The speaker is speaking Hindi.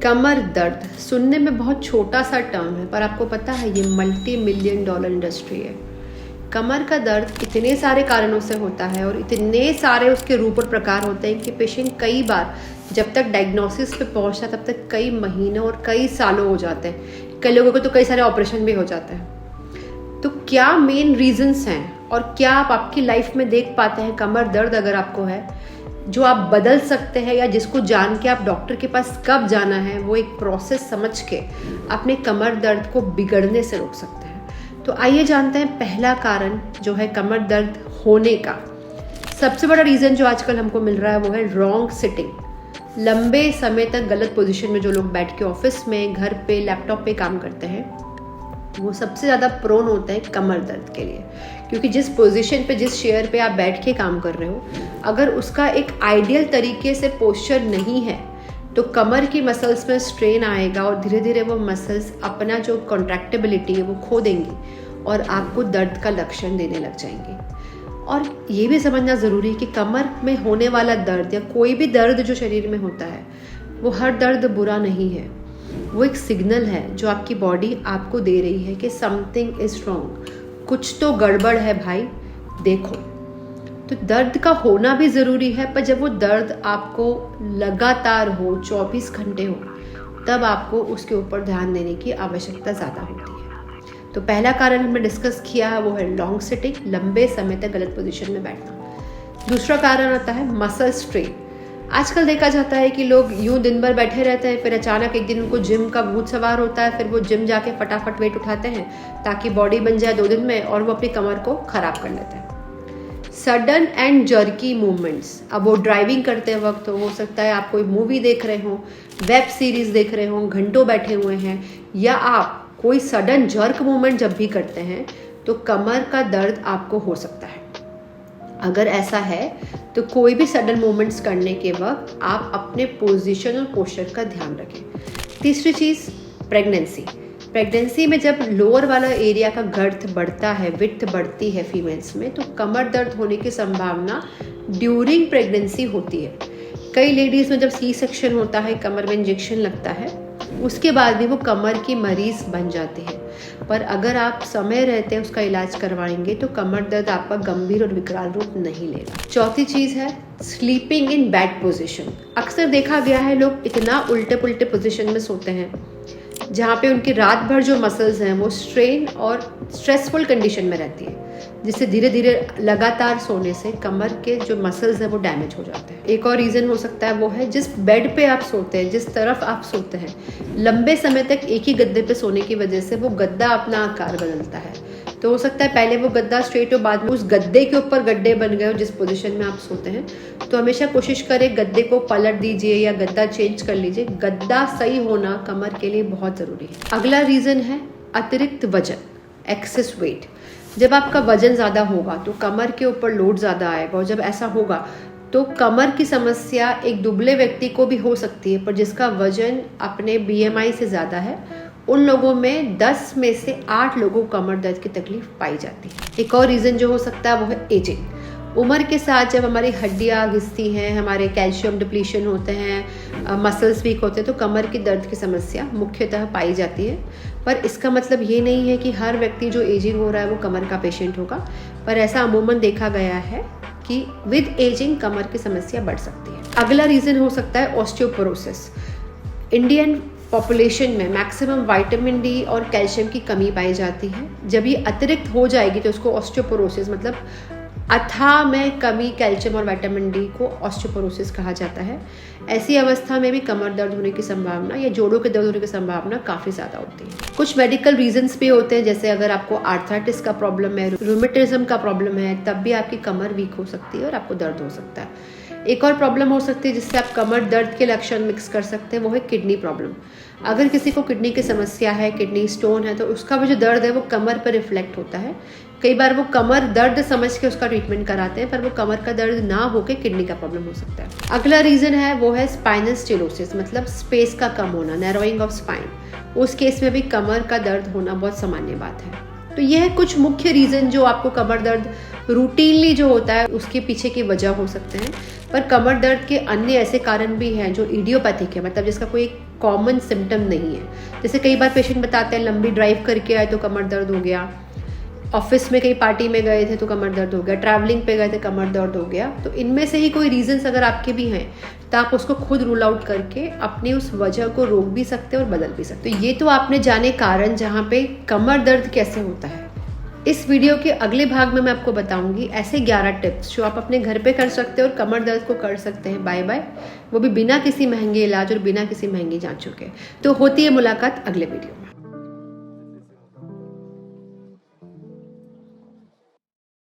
कमर दर्द सुनने में बहुत छोटा सा टर्म है, पर आपको पता है ये $multi-million इंडस्ट्री है। कमर का दर्द इतने सारे कारणों से होता है और इतने सारे उसके रूप और प्रकार होते हैं कि पेशेंट कई बार जब तक डायग्नोसिस पे पहुंचता तब तक कई महीनों और कई सालों हो जाते हैं। कई लोगों को तो कई सारे ऑपरेशन भी हो जाते हैं। तो क्या मेन रीजंस हैं और क्या आप आपकी लाइफ में देख पाते हैं कमर दर्द अगर आपको है, जो आप बदल सकते हैं या जिसको जान के आप डॉक्टर के पास कब जाना है, वो एक प्रोसेस समझ के अपने कमर दर्द को बिगड़ने से रोक सकते हैं। तो आइए जानते हैं पहला कारण जो है कमर दर्द होने का। सबसे बड़ा रीज़न जो आजकल हमको मिल रहा है वो है रॉन्ग सिटिंग। लंबे समय तक गलत पोजीशन में जो लोग बैठ के ऑफिस में, घर पे, लैपटॉप पे काम करते हैं, वो सबसे ज़्यादा प्रोन होते हैं कमर दर्द के लिए। क्योंकि जिस पोजीशन पे, जिस चेयर पे आप बैठ के काम कर रहे हो, अगर उसका एक आइडियल तरीके से पोस्चर नहीं है तो कमर की मसल्स में स्ट्रेन आएगा और धीरे धीरे वो मसल्स अपना जो कॉन्ट्रैक्टेबिलिटी है वो खो देंगी और आपको दर्द का लक्षण देने लग जाएंगे। और ये भी समझना ज़रूरी है कि कमर में होने वाला दर्द या कोई भी दर्द जो शरीर में होता है, वो हर दर्द बुरा नहीं है। वो एक सिग्नल है जो आपकी बॉडी आपको दे रही है कि समथिंग इज़ रॉन्ग, कुछ तो गड़बड़ है भाई, देखो। तो दर्द का होना भी ज़रूरी है, पर जब वो दर्द आपको लगातार हो, 24 घंटे हो, तब आपको उसके ऊपर ध्यान देने की आवश्यकता ज़्यादा होती है। तो पहला कारण हमने डिस्कस किया है वो है लॉन्ग सिटिंग, लंबे समय तक गलत पोजीशन में बैठना। दूसरा कारण आता है मसल स्ट्रेन। आजकल देखा जाता है कि लोग यूं दिन भर बैठे रहते हैं, फिर अचानक एक दिन उनको जिम का भूत सवार होता है, फिर वो जिम जाके फटाफट वेट उठाते हैं ताकि बॉडी बन जाए 2 दिन में, और वो अपनी कमर को खराब कर लेते हैं। सडन एंड जर्की मूवमेंट्स, अब वो ड्राइविंग करते वक्त हो सकता है आप कोई मूवी देख रहे हो, वेब सीरीज देख रहे हो, घंटों बैठे हुए हैं, या आप कोई सडन जर्क मूवमेंट जब भी करते हैं तो कमर का दर्द आपको हो सकता है। अगर ऐसा है तो कोई भी सडन मूवमेंट्स करने के वक्त आप अपने पोजीशन और पोस्चर का ध्यान रखें। तीसरी चीज़, प्रेगनेंसी में जब लोअर वाला एरिया का गर्थ बढ़ता है, विड्थ बढ़ती है फीमेल्स में, तो कमर दर्द होने की संभावना ड्यूरिंग प्रेगनेंसी होती है। कई लेडीज़ में जब सी सेक्शन होता है, कमर में इंजेक्शन लगता है, उसके बाद भी वो कमर की मरीज बन जाती है। पर अगर आप समय रहते उसका इलाज करवाएंगे तो कमर दर्द आपका गंभीर और विकराल रूप नहीं लेगा। चौथी चीज़ है स्लीपिंग इन बैड पोजीशन। अक्सर देखा गया है लोग इतना उल्टे पुल्टे पोजीशन में सोते हैं जहाँ पे उनकी रात भर जो मसल्स हैं वो स्ट्रेन और स्ट्रेसफुल कंडीशन में रहती है, जिससे धीरे धीरे लगातार सोने से कमर के जो मसल्स हैं वो डैमेज हो जाते हैं। एक और रीज़न हो सकता है वो है जिस बेड पे आप सोते हैं, जिस तरफ आप सोते हैं, लंबे समय तक एक ही गद्दे पे सोने की वजह से वो गद्दा अपना आकार बदलता है। तो हो सकता है पहले वो गद्दा स्ट्रेट हो, बाद में उस गद्दे के ऊपर गड्ढे बन गए हो जिस पोजीशन में आप सोते हैं। तो हमेशा कोशिश करें गद्दे को पलट दीजिए या गद्दा चेंज कर लीजिए। गद्दा सही होना कमर के लिए बहुत ज़रूरी है। अगला रीज़न है अतिरिक्त वजन, एक्सेस वेट। जब आपका वजन ज़्यादा होगा तो कमर के ऊपर लोड ज़्यादा आएगा, और जब ऐसा होगा तो कमर की समस्या एक दुबले व्यक्ति को भी हो सकती है, पर जिसका वजन अपने BMI से ज़्यादा है उन लोगों में 10 में से 8 लोगों को कमर दर्द की तकलीफ पाई जाती है। एक और रीज़न जो हो सकता है वो है एजिंग। उम्र के साथ जब हमारी हड्डियाँ घिसती हैं, हमारे कैल्शियम डिप्लीशन होते हैं, मसल्स वीक होते हैं, तो कमर की दर्द की समस्या मुख्यतः पाई जाती है। पर इसका मतलब ये नहीं है कि हर व्यक्ति जो एजिंग हो रहा है वो कमर का पेशेंट होगा, पर ऐसा अमूमन देखा गया है कि विद एजिंग कमर की समस्या बढ़ सकती है। अगला रीज़न हो सकता है ऑस्टियोपोरोसिस। इंडियन पॉपुलेशन में मैक्सिमम विटामिन डी और कैल्शियम की कमी पाई जाती है। जब ये अतिरिक्त हो जाएगी तो उसको ऑस्टियोपोरोसिस, मतलब अथाह में कमी कैल्शियम और विटामिन डी को ऑस्टियोपोरोसिस कहा जाता है। ऐसी अवस्था में भी कमर दर्द होने की संभावना या जोड़ों के दर्द होने की संभावना काफ़ी ज़्यादा होती है। कुछ मेडिकल रीजंस भी होते हैं, जैसे अगर आपको आर्थराइटिस का प्रॉब्लम है, रूमेटिज्म का प्रॉब्लम है, तब भी आपकी कमर वीक हो सकती है और आपको दर्द हो सकता है। एक और प्रॉब्लम हो सकती है जिससे आप कमर दर्द के लक्षण मिक्स कर सकते हैं, वो है किडनी प्रॉब्लम। अगर किसी को किडनी की समस्या है, किडनी स्टोन है, तो उसका भी जो दर्द है वो कमर पर रिफ्लेक्ट होता है। कई बार वो कमर दर्द समझ के उसका ट्रीटमेंट कराते हैं, पर वो कमर का दर्द ना होके किडनी का प्रॉब्लम हो सकता है। अगला रीज़न है वो है स्पाइनल स्टिलोसिस, मतलब स्पेस का कम होना, नैरोइंग ऑफ स्पाइन। उस केस में भी कमर का दर्द होना बहुत सामान्य बात है। तो यह है कुछ मुख्य रीज़न जो आपको कमर दर्द रूटीनली जो होता है उसके पीछे की वजह हो सकते हैं। पर कमर दर्द के अन्य ऐसे कारण भी हैं जो इडियोपैथिक है, मतलब जिसका कोई कॉमन सिम्टम नहीं है। जैसे कई बार पेशेंट बताते हैं लंबी ड्राइव करके आए तो कमर दर्द हो गया, ऑफिस में कहीं पार्टी में गए थे तो कमर दर्द हो गया, ट्रैवलिंग पे गए थे कमर दर्द हो गया। तो इनमें से ही कोई रीजंस अगर आपके भी हैं तो आप उसको खुद रूल आउट करके अपनी उस वजह को रोक भी सकते हैं और बदल भी सकते हैं। ये तो आपने जाने कारण जहाँ पे कमर दर्द कैसे होता है। इस वीडियो के अगले भाग में मैं आपको बताऊंगी ऐसे 11 टिप्स जो आप अपने घर पे कर सकते हैं और कमर दर्द को कर सकते हैं बाय बाय, वो भी बिना किसी महंगे इलाज और बिना किसी महंगी जांचों के। तो होती है मुलाकात अगले वीडियो।